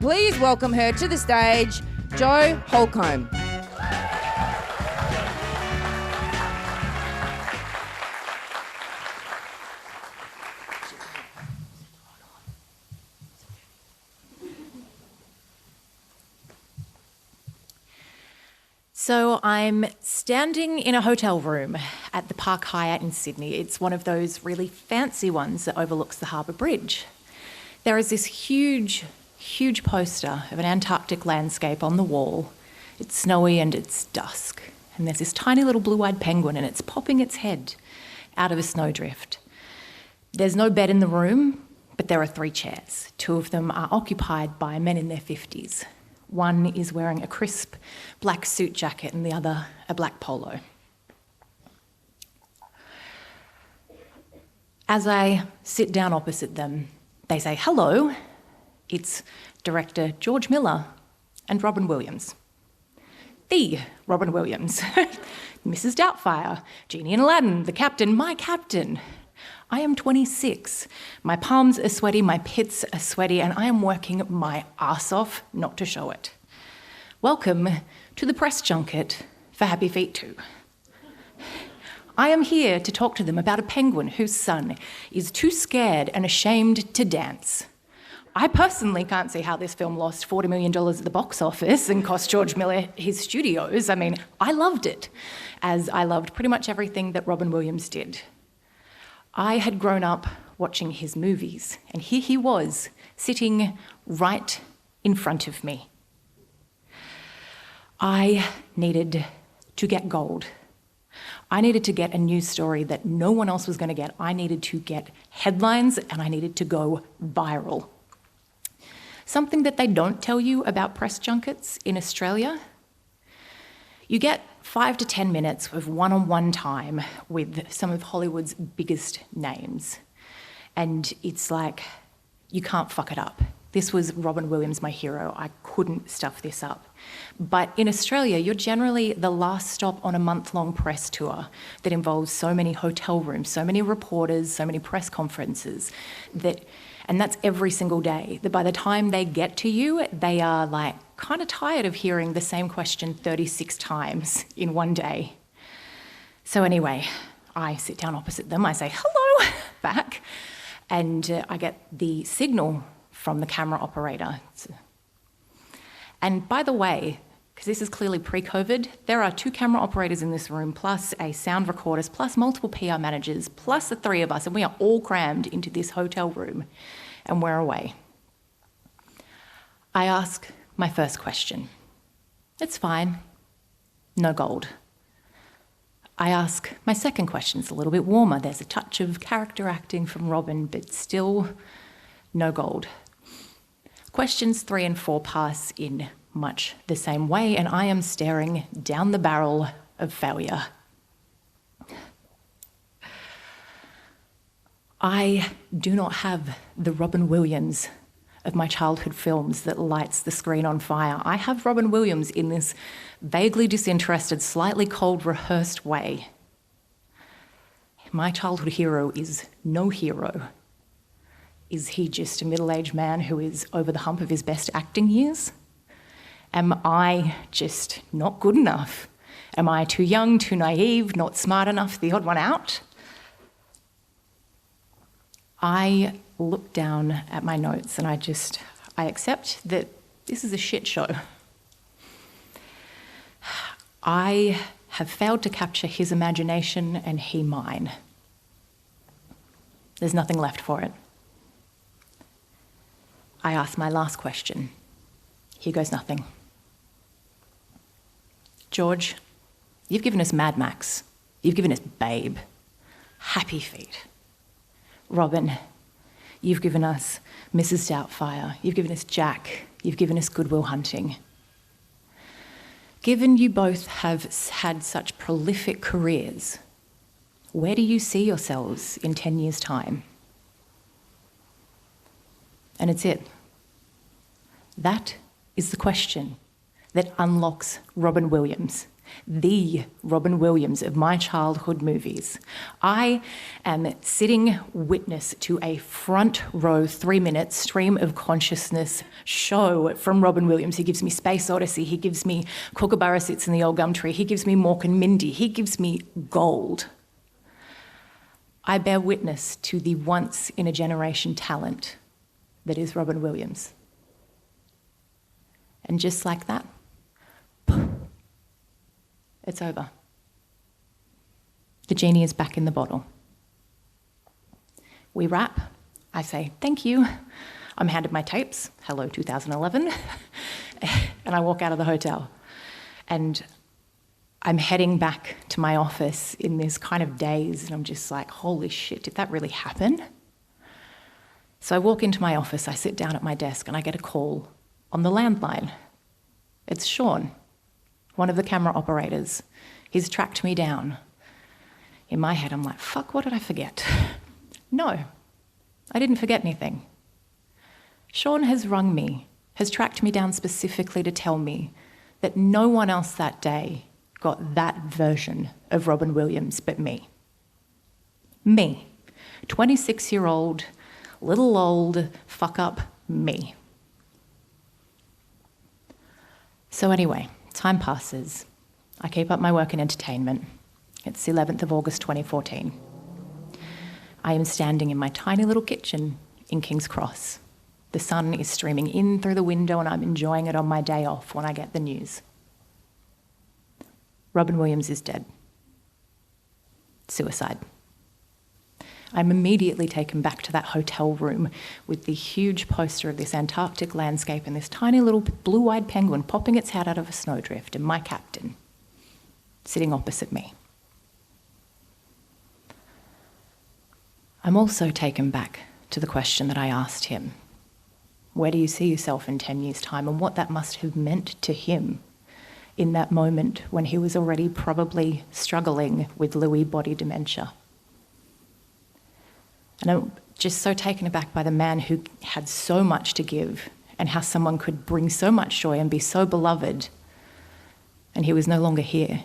please welcome her to the stage, Jo Holcombe. So I'm standing in a hotel room at the Park Hyatt in Sydney. It's one of those really fancy ones that overlooks the Harbour Bridge. There is this huge poster of an Antarctic landscape on the wall. It's snowy and it's dusk. And there's this tiny little blue-eyed penguin and it's popping its head out of a snowdrift. There's no bed in the room, but there are 3 chairs. 2 of them are occupied by men in their 50s. One is wearing a crisp black suit jacket and the other a black polo. As I sit down opposite them, they say, "Hello, it's director George Miller and Robin Williams." The Robin Williams, Mrs. Doubtfire, Genie and Aladdin, the captain, my captain. I am 26. My palms are sweaty, my pits are sweaty, and I am working my arse off not to show it. Welcome to the press junket for Happy Feet 2. I am here to talk to them about a penguin whose son is too scared and ashamed to dance. I personally can't see how this film lost $40 million at the box office and cost George Miller his studios. I mean, I loved it, as I loved pretty much everything that Robin Williams did. I had grown up watching his movies, and here he was, sitting right in front of me. I needed to get gold. I needed to get a news story that no one else was going to get. I needed to get headlines, and I needed to go viral. Something that they don't tell you about press junkets in Australia, you get 5 to 10 minutes of one-on-one time with some of Hollywood's biggest names. And it's like, you can't fuck it up. This was Robin Williams, my hero. I couldn't stuff this up. But in Australia, you're generally the last stop on a month-long press tour that involves so many hotel rooms, so many reporters, so many press conferences, and that's every single day, that by the time they get to you, they are like kind of tired of hearing the same question 36 times in one day. So anyway, I sit down opposite them, I say hello back, and I get the signal from the camera operator. And by the way, because this is clearly pre-COVID, there are 2 camera operators in this room, plus a sound recordist, plus multiple PR managers, plus the 3 of us, and we are all crammed into this hotel room, and we're away. I ask my first question. It's fine. No gold. I ask my second question. It's a little bit warmer. There's a touch of character acting from Robin, but still no gold. Questions 3 and 4 pass in much the same way, and I am staring down the barrel of failure. I do not have the Robin Williams of my childhood films that lights the screen on fire. I have Robin Williams in this vaguely disinterested, slightly cold, rehearsed way. My childhood hero is no hero. Is he just a middle-aged man who is over the hump of his best acting years? Am I just not good enough? Am I too young, too naive, not smart enough, the odd one out? I look down at my notes and I accept that this is a shit show. I have failed to capture his imagination and he mine. There's nothing left for it. I ask my last question. Here goes nothing. George, you've given us Mad Max. You've given us Babe. Happy Feet. Robin, you've given us Mrs. Doubtfire. You've given us Jack. You've given us Good Will Hunting. Given you both have had such prolific careers, where do you see yourselves in 10 years' time? And it's it. That is the question that unlocks Robin Williams. the Robin Williams of my childhood movies. I am sitting witness to a front row 3-minute stream of consciousness show from Robin Williams. He gives me Space Odyssey, he gives me Kookaburra Sits in the Old Gum Tree, he gives me Mork and Mindy, he gives me gold. I bear witness to the once-in-a-generation talent that is Robin Williams. And just like that, it's over. The genie is back in the bottle. We wrap. I say, thank you. I'm handed my tapes. Hello, 2011. And I walk out of the hotel. And I'm heading back to my office in this kind of daze. And I'm just like, holy shit, did that really happen? So I walk into my office. I sit down at my desk and I get a call on the landline. It's Sean, one of the camera operators. He's tracked me down. In my head, I'm like, fuck, what did I forget? No, I didn't forget anything. Sean has rung me, has tracked me down specifically to tell me that no one else that day got that version of Robin Williams but me. Me, 26-year-old, little old, fuck up me. So anyway, time passes. I keep up my work in entertainment. It's the 11th of August 2014. I am standing in my tiny little kitchen in King's Cross. The sun is streaming in through the window and I'm enjoying it on my day off when I get the news. Robin Williams is dead. Suicide. I'm immediately taken back to that hotel room with the huge poster of this Antarctic landscape and this tiny little blue-eyed penguin popping its head out of a snowdrift and my captain sitting opposite me. I'm also taken back to the question that I asked him. Where do you see yourself in 10 years' time, and what that must have meant to him in that moment when he was already probably struggling with Lewy body dementia. And I'm just so taken aback by the man who had so much to give and how someone could bring so much joy and be so beloved, and he was no longer here.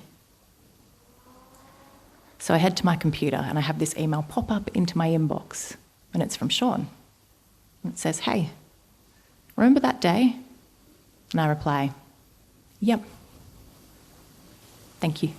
So I head to my computer and I have this email pop up into my inbox, and it's from Sean. And it says, "Hey, remember that day?" And I reply, "Yep. Thank you."